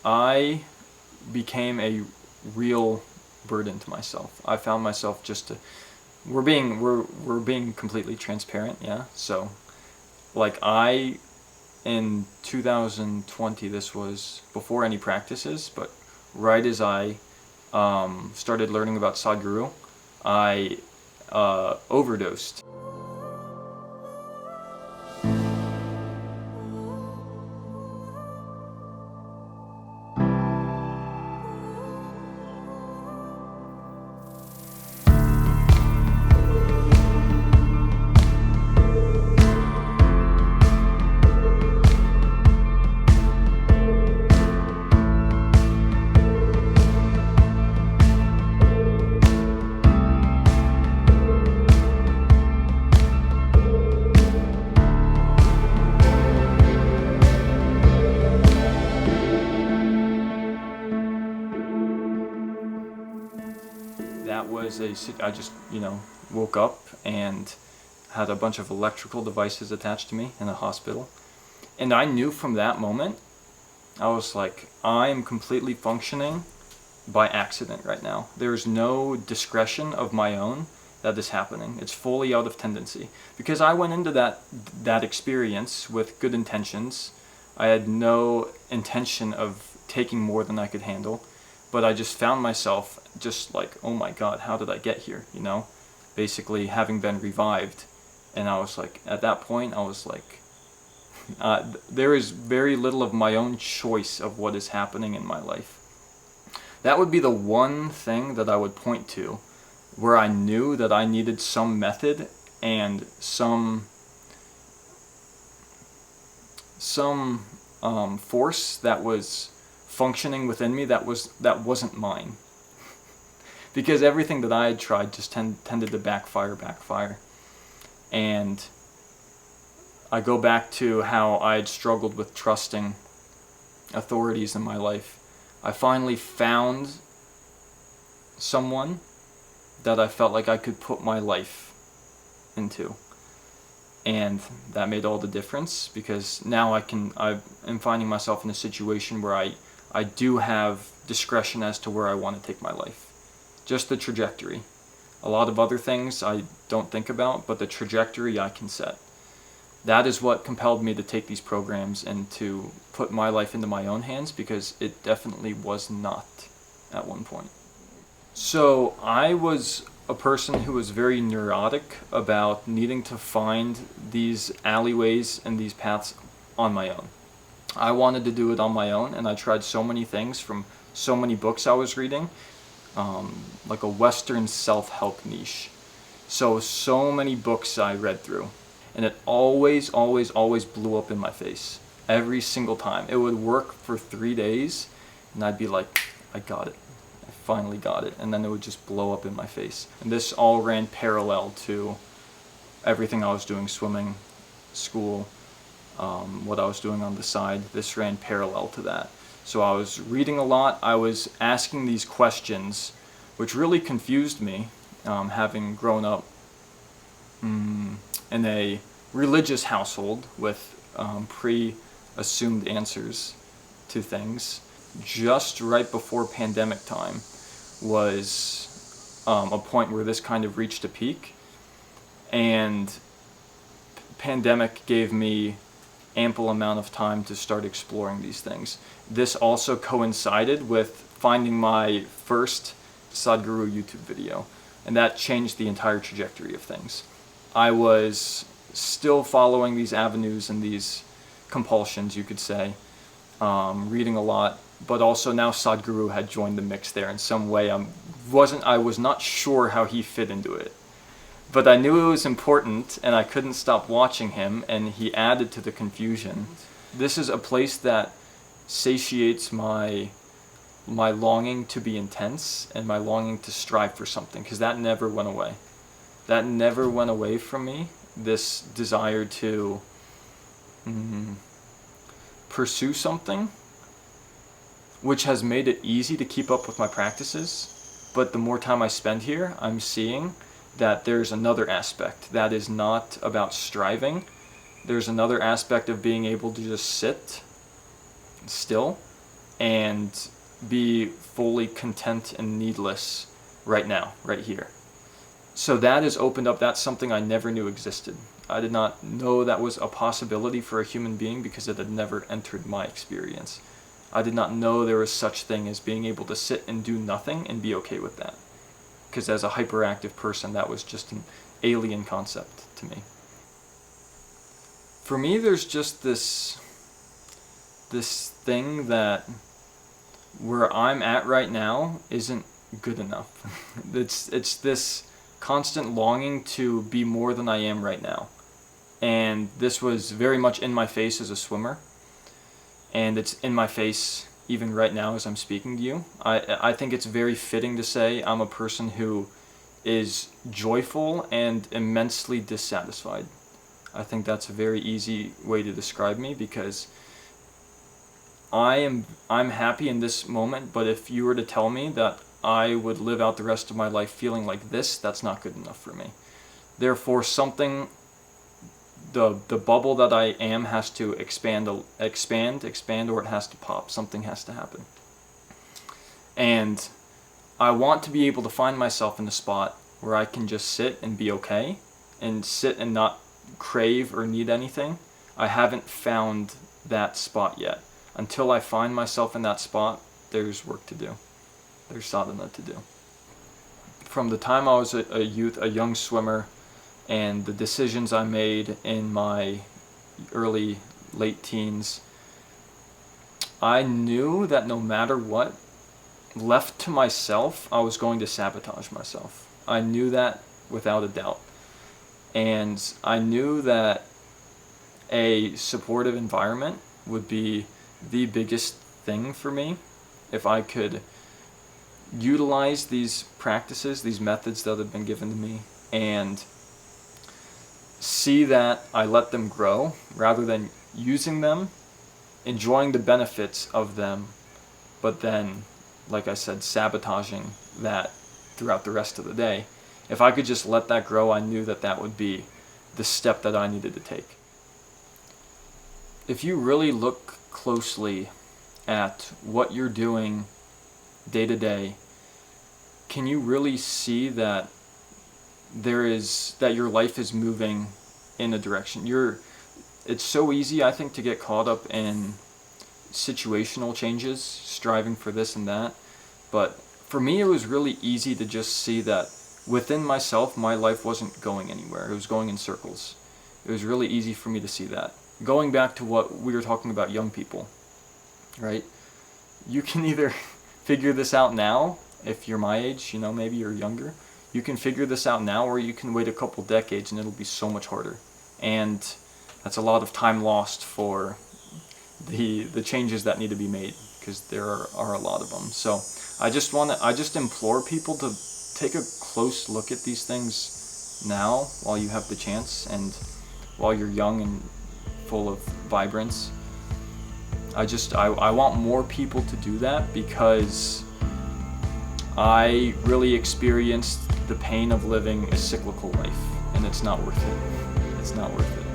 I became a real burden to myself. I found myself we're being completely transparent, yeah. So, like in 2020, this was before any practices, but right as I started learning about Sadhguru, I overdosed. That was I just, woke up and had a bunch of electrical devices attached to me in a hospital. And I knew from that moment, I was like, I am completely functioning by accident right now. There's no discretion of my own that is happening. It's fully out of tendency. Because I went into that experience with good intentions. I had no intention of taking more than I could handle. But I just found myself just like, oh my God, how did I get here? Basically having been revived. And I was like, at that point, I was like, there is very little of my own choice of what is happening in my life. That would be the one thing that I would point to where I knew that I needed some method and some force that was functioning within me that wasn't mine. Because everything that I had tried just tended to backfire. And I go back to how I had struggled with trusting authorities in my life. I finally found someone that I felt like I could put my life into. And that made all the difference, because now I'm finding myself in a situation where I do have discretion as to where I want to take my life. Just the trajectory. A lot of other things I don't think about, but the trajectory I can set. That is what compelled me to take these programs and to put my life into my own hands, because it definitely was not at one point. So I was a person who was very neurotic about needing to find these alleyways and these paths on my own. I wanted to do it on my own, and I tried so many things from so many books I was reading, like a Western self-help niche. So many books I read through, and it always blew up in my face. Every single time. It would work for 3 days, and I'd be like, I got it. I finally got it. And then it would just blow up in my face. And this all ran parallel to everything I was doing, swimming, school, what I was doing on the side. This ran parallel to that. So I was reading a lot. I was asking these questions, which really confused me, having grown up in a religious household with pre-assumed answers to things. Just right before pandemic time was a point where this kind of reached a peak, and pandemic gave me ample amount of time to start exploring these things. This also coincided with finding my first Sadhguru YouTube video, and that changed the entire trajectory of things. I was still following these avenues and these compulsions, you could say, reading a lot, but also now Sadhguru had joined the mix there in some way. I was not sure how he fit into it. But I knew it was important, and I couldn't stop watching him, and he added to the confusion. This is a place that satiates my longing to be intense and my longing to strive for something, because that never went away. That never went away from me, this desire to pursue something, which has made it easy to keep up with my practices. But the more time I spend here, I'm seeing that there's another aspect that is not about striving. There's another aspect of being able to just sit still and be fully content and needless right now, right here. So that has opened up, that's something I never knew existed. I did not know that was a possibility for a human being because it had never entered my experience. I did not know there was such thing as being able to sit and do nothing and be okay with that. Because as a hyperactive person, that was just an alien concept to me. For me, there's just this thing that where I'm at right now isn't good enough. It's this constant longing to be more than I am right now. And this was very much in my face as a swimmer. And it's in my face even right now as I'm speaking to you. I think it's very fitting to say I'm a person who is joyful and immensely dissatisfied. I think that's a very easy way to describe me, because I'm happy in this moment, but if you were to tell me that I would live out the rest of my life feeling like this, that's not good enough for me. Therefore, the bubble that I am has to expand, or it has to pop. Something has to happen. And I want to be able to find myself in a spot where I can just sit and be okay, and sit and not crave or need anything. I haven't found that spot yet. Until I find myself in that spot, there's work to do. There's sadhana to do. From the time I was a young swimmer, and the decisions I made in my late teens, I knew that no matter what, left to myself, I was going to sabotage myself. I knew that without a doubt. And I knew that a supportive environment would be the biggest thing for me. If I could utilize these practices, these methods that have been given to me, and see that I let them grow rather than using them, enjoying the benefits of them, but then, like I said, sabotaging that throughout the rest of the day. If I could just let that grow, I knew that that would be the step that I needed to take. If you really look closely at what you're doing day to day, can you really see that your life is moving in a direction? It's so easy, I think, to get caught up in situational changes, striving for this and that. But for me, it was really easy to just see that within myself, my life wasn't going anywhere. It was going in circles. It was really easy for me to see that. Going back to what we were talking about, young people, right? You can either figure this out now, if you're my age, maybe you're younger. You can figure this out now, or you can wait a couple decades and it'll be so much harder. And that's a lot of time lost for the changes that need to be made, because there are a lot of them. So I just implore people to take a close look at these things now while you have the chance, and while you're young and full of vibrance. I want more people to do that, because I really experienced the pain of living a cyclical life, and it's not worth it. It's not worth it.